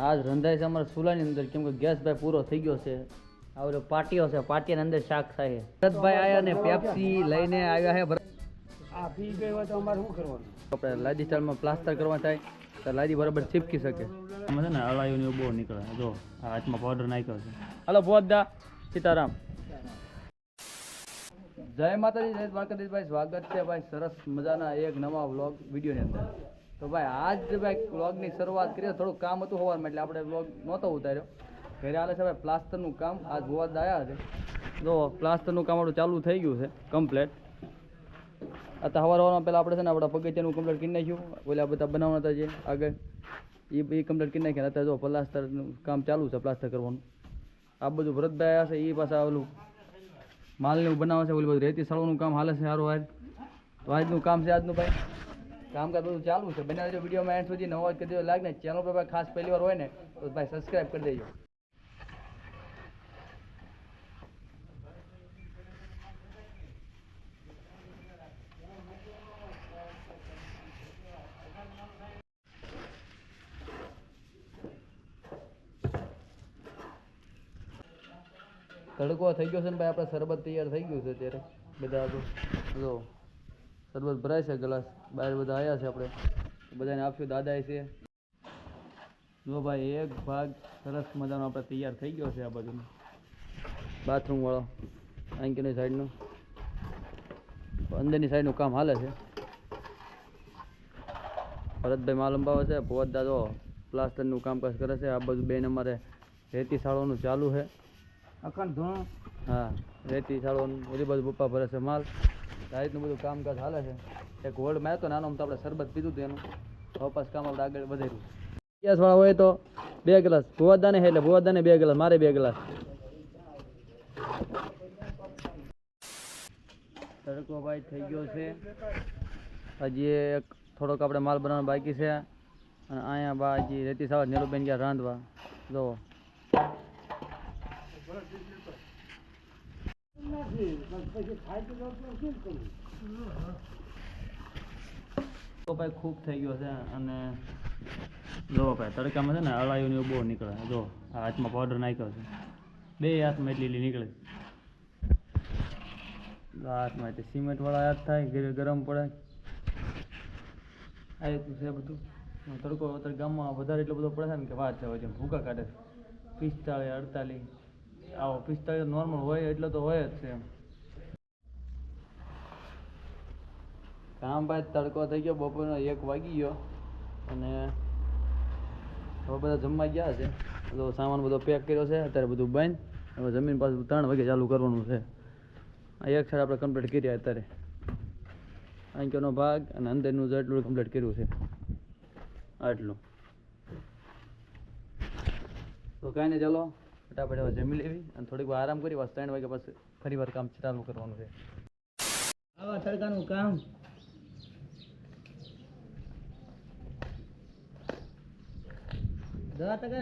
આજ રંધાય છે અમારા ચૂલાની અંદર, કેમ કે ગેસ ભાઈ પૂરો થઈ ગયો છે. આ ઓલો પાટીઓ છે, પાટીની અંદર શાક થાય છે. ભરતભાઈ આયા ને પેપ્સી લઈને આવ્યા છે. આ પી ગઈ હોય તો અમારે શું કરવાનું? આપણે લાદી સ્ટાઇલમાં પ્લાસ્ટર કરવા થાય તો લાદી બરાબર ચીપકી શકે. એમાં છે ને અળાયું બહુ નીકળે. જો આ હાથમાં પાવડર નાખ્યો છે. હાલો બોધદા, સીતારામ, જય માતાજી, જય દ્વારકાધીશભાઈ. સ્વાગત છે ભાઈ સરસ મજાના એક નવા વ્લોગ વિડીયોની અંદર. તો ભાઈ આજ ભાઈ વ્લોગની શરૂઆત કરીએ. થોડું કામ હતું હોવામાં એટલે આપણે વ્લોગ નહોતો ઉતાર્યો. ઘરે હાલે છે ભાઈ પ્લાસ્ટરનું કામ. આજ બોવાદ આવ્યા છે. જો પ્લાસ્ટરનું કામ આપણું ચાલુ થઈ ગયું છે કમ્પ્લેટ. અત્યારે સવારમાં પહેલાં આપણે છે ને આપણા પગથિયાનું કમ્પ્લીટ કરી નાખ્યું. ઓલા બધા બનાવવાના હતા જે આગળ એ કમ્પ્લીટ કરી નાખ્યા. અત્યારે જો પ્લાસ્ટરનું કામ ચાલુ છે, પ્લાસ્ટર કરવાનું. આ બધું ભરતભાઈ આવ્યા છે. એ પાછા ઓલું માલને બનાવે છે. ઓલું બધું રેતી સળવાનું કામ હાલે છે સારું. તો આજનું કામ છે આજનું ભાઈ કામકાજ બધું ચાલુ છે. બનાવી દેજો વિડીયોમાં એન્ડ સુધી. નવો કરી દેજો લાગે ને ચેનલ પર ભાઈ ખાસ પહેલી વાર હોય ને તો ભાઈ સબસ્ક્રાઈબ કરી દેજો. તડકો થઈ ગયો છે ને ભાઈ, આપણે શરબત તૈયાર થઈ ગયું છે. અત્યારે બધા જો શરબત ભરાય છે ગ્લાસ. બહાર બધા આવ્યા છે, આપણે બધાને આપશું. દાદા છે જો ભાઈ એક ભાગ સરસ મજાનો આપણે તૈયાર થઈ ગયો છે. આ બાજુનો બાથરૂમ વાળો આંકીની સાઈડનું, અંદરની સાઈડનું કામ હાલે છે. ભરતભાઈ માલ અંબાવે છે. પોવતદા જો પ્લાસ્ટરનું કામકાજ કરે છે. આ બાજુ બેન અમારે રેતી સાળવાનું ચાલુ છે. અખંડ ધૂણો, હા રેતી સાળવાનું બધી બાજુ પપ્પા ભરે છે માલ. આ રીતનું બધું કામકાજ હાલે છે. એક હોલ્ડ માર્યો તો નાનો તો આપણે શરબત પીધું હતું એનું. વાપસ કામ આપણે આગળ વધાર્યું. ગેસ વાળા હોય તો 2 ગ્લાસ ભુવાદાને એટલે ભુવાદાને 2 ગ્લાસ, મારે 2 ગ્લાસ. તડકો ભાઈ થઈ ગયો છે. હજી એક થોડોક આપણે માલ બનાવવાનો બાકી છે. અને અહીંયા બા હજી રેતી સાવા નેરુબેન ગયા રાંધવા. જો તો ભાઈ ખૂબ થઈ ગયો છે. અને જો ભાઈ તડકામાં છે ને અળાયું બહુ નીકળે. જો આ હાથમાં પાવડર નાખ્યો છે. 2 હાથમાં એટલી નીકળે. હાથમાં એટલે સિમેન્ટ વાળા હાથ થાય, ગરમ પડે. આ રીતનું છે બધું. તડકો અત્યારે ગામમાં વધારે એટલો બધો પડે છે ને કે વાત છે. જેમ ભૂકા કાઢે 45 48. આવો 45 નોર્મલ હોય એટલો તો હોય જ છે એમ. કામ ભાઈ તડકો થઈ ગયો. બપોરનો 1 વાગી ગયો. અને હવે બધા જમવા ગયા છે. બધો સામાન બધો પેક કર્યો છે. અત્યારે બધું બંધ. હવે જમીન પાછું 3 વાગે ચાલુ કરવાનું છે. આ એક સાઈડ આપણે કમ્પ્લીટ કર્યા અત્યારે આંક્યોનો ભાગ અને અંદરનું જેટલું કમ્પ્લીટ કર્યું છે આટલું. તો કાંઈ નહીં, ચાલો ફટાફટ હવે જમી લેવી અને થોડીક વાર આરામ કરી. પાછું 3 વાગે પછી ફરી વાર કામ ચાલુ કરવાનું છે. આવા તડકાનું કામ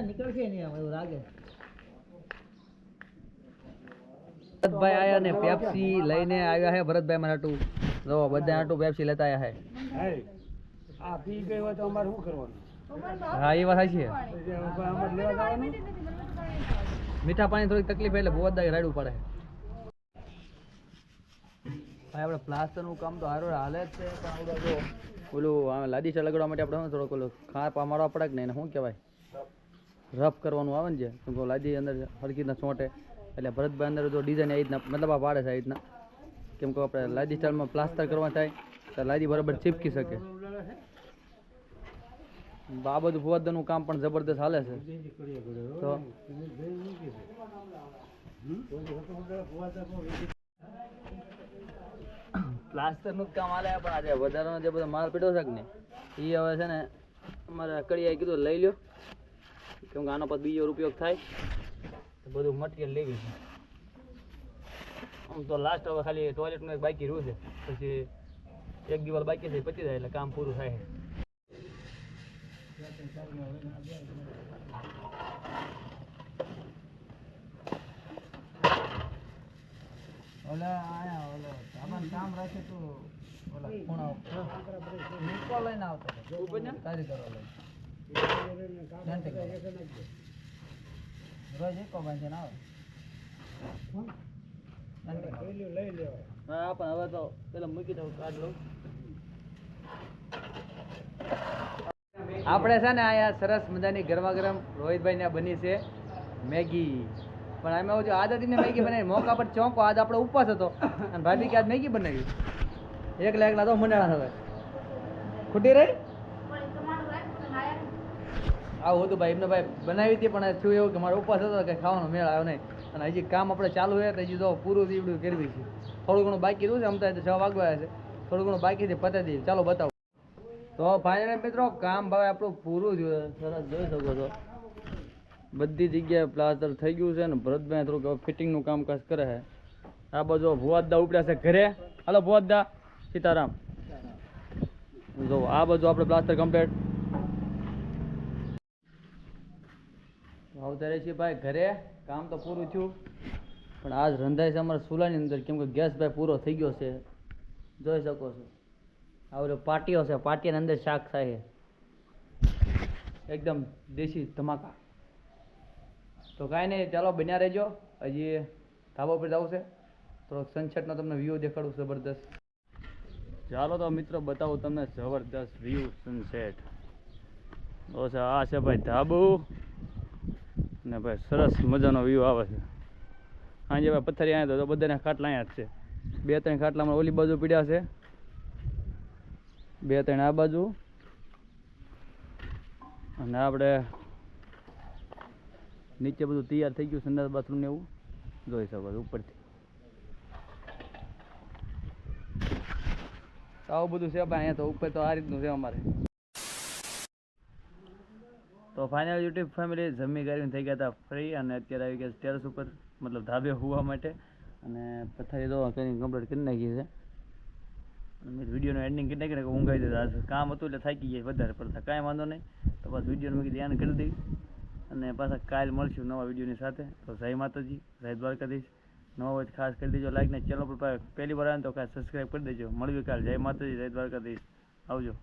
નીકળશે નહીં એવું લાગે. ભરતભાઈ આયા ને પેપ્સી લઈને આવ્યા છે. ભરતભાઈ મારા હાટું જો બધા હાટું પેપ્સી લેતા આવ્યા છે. આ પી ગઈ હોય તો અમારે શું કરવાનું? હા એ વાત સાચી છે. અમારે લેવા જવાનું. મીઠા પાણી થોડીક તકલીફ એટલે બહુ જ રાડવું પડે. ભાઈ આપણે પ્લાસ્ટરનું કામ તો હારો હાલે જ છે. પણ આપણે જો ઓલું લાદી છે લગાડવા માટે આપણે થોડોક ઓલું ખાપ મારવા પડે કે નહીં, શું કહેવાય, રફ કરવાનું આવે ને. જે લાદી અંદર હરખી રીતના ચોંટે એટલે ભરતભાઈ અંદર જો ડિઝાઇન એ રીતના મતલબ આ પાડે છે આ રીતના. કેમ કે આપણે લાદી સ્ટાઇલમાં પ્લાસ્ટર કરવા થાય તો લાદી બરાબર ચીપકી શકે. આ બધું ભુવાદાનું કામ પણ જબરદસ્ત હાલે છે. તો પ્લાસ્ટરનું જ કામ હાલે. પણ આજે વધારાનો જે બધો માલ પીડ્યો છે કે ને એ હવે છે ને અમારે અકડિયાએ કીધું લઈ લો. કેમ કે આનો પછી બીજો ઉપયોગ થાય તો બધું મટીરિયલ લેવી છે. આમ તો લાસ્ટ હવે ખાલી ટોયલેટનું એક બાકી રહ્યું છે. પછી એક દિવાલ બાકી છે, પતી જાય એટલે કામ પૂરું થાય. ઓલા આયા ઓલા સામાન કામ રાખે તો ઓલા ખૂણા ઓલો લઈને આવતો હતો. ઉપર ને? કારીગરો લઈને. રોજ એકો બાંધીને આવે. લઈ લેવા. હા પણ હવે તો પેલા મૂકી દઉં કાર્ડ લઉં. આપણે છે ને અહીંયા સરસ મજાની ગરમા ગરમ રોહિતભાઈ ને બની છે મેગી. પણ અમે એવું આદત ને મેગી બનાવી મોકા પર ચોંકો આજ આપણો ઉપવાસ હતો અને ભાભી કે આજ મેગી બનાવી એકલા તો મંડાણા હવે ખોટી રહી આવું હતું ભાઈ એમને ભાઈ બનાવી હતી પણ થયું એવું કે મારો ઉપવાસ હતો કે ખાવાનો મેળ આવ્યો નહીં અને હજી કામ આપણે ચાલુ છે તો હજી તો પૂરું દીવડું કરવી છે થોડું ઘણું બાકી રહ્યું છે અમતા 6 વાગવા છે થોડું ઘણું બાકી છે પતાવી દઈએ ચાલો બતાવો તો ફાઇનલ મિત્રો કામ ભાવે આપણું પૂરું થયું સરસ જોઈ શકો છો બધી જગ્યાએ પ્લાસ્ટર થઈ ગયું છે ને ભરતભાઈ થોડુંક ફિટિંગનું કામકાજ કરે છે આ બાજુ ભુવાદદા ઉપડ્યા છે ઘરે હાલો ભુવાદદા સીતારામ જો આ બાજુ આપણે પ્લાસ્ટર કમ્પ્લીટ આવતા રહે છે ભાઈ ઘરે કામ તો પૂરું થયું પણ આજ રંધાય છે અમારા ચૂલાની અંદર કેમ કે ગેસ ભાઈ પૂરો થઈ ગયો છે જોઈ શકો છો આ ઓલો પાટીઓ છે પાટીની અંદર શાક થાય છે એકદમ દેશી ધમાકા તો કાંઈ નહીં ચાલો બન્યા રહેજો હજી ધાબા પર જવું છે થોડોક સનસેટનો તમને વ્યૂ દેખાડું જબરદસ્ત ચાલો તો મિત્રો બતાવું તમને જબરદસ્ત વ્યૂ સનસેટ તો છે આ છે ભાઈ ધાબુ ને ભાઈ સરસ મજાનો વ્યૂ આવે છે આજે ભાઈ પથ્થરી આવ્યા તો બધાના ખાટલા અહીંયા જ છે 2-3 ખાટલામાં ઓલી બાજુ પીડ્યા છે 2-3 આ બાજુ અને આપણે નીચે બધું તૈયાર થઈ ગયું સંડાસ બાથરૂમ ને એવું જોઈ શકો છો ઉપરથી આવું બધું છે ભાઈ અહીંયા તો ઉપર તો આ રીતનું છે અમારે તો ફાઇનલ યુટ્યુબ ફેમિલી જમી કરીને થઈ ગયા હતા ફ્રી અને અત્યારે આવી ગયા ટેરેસ ઉપર મતલબ ધાબે હોવા માટે અને પથારી તો કંઈ કમ્પ્લીટ કરી નાખી છે મેં વિડીયોનું એન્ડિંગ કરી નાખી ઊંઘ આવી જતા કામ હતું એટલે થાકી ગયા વધારે પડતા કાંઈ વાંધો નહીં તો બસ વિડીયોનું મેં ધ્યાન કરી દઈ અને પાછા કાલ મળશું નવા વિડીયોની સાથે તો જય માતાજી જય દ્વારકાધીશ નવા હોય ખાસ કરી દેજો લાઈક ને ચેનલ પર પહેલી વાર આવે તો ખાસ સબસ્ક્રાઈબ કરી દેજો મળવી કાલ જય માતાજી જય દ્વારકાધીશ આવજો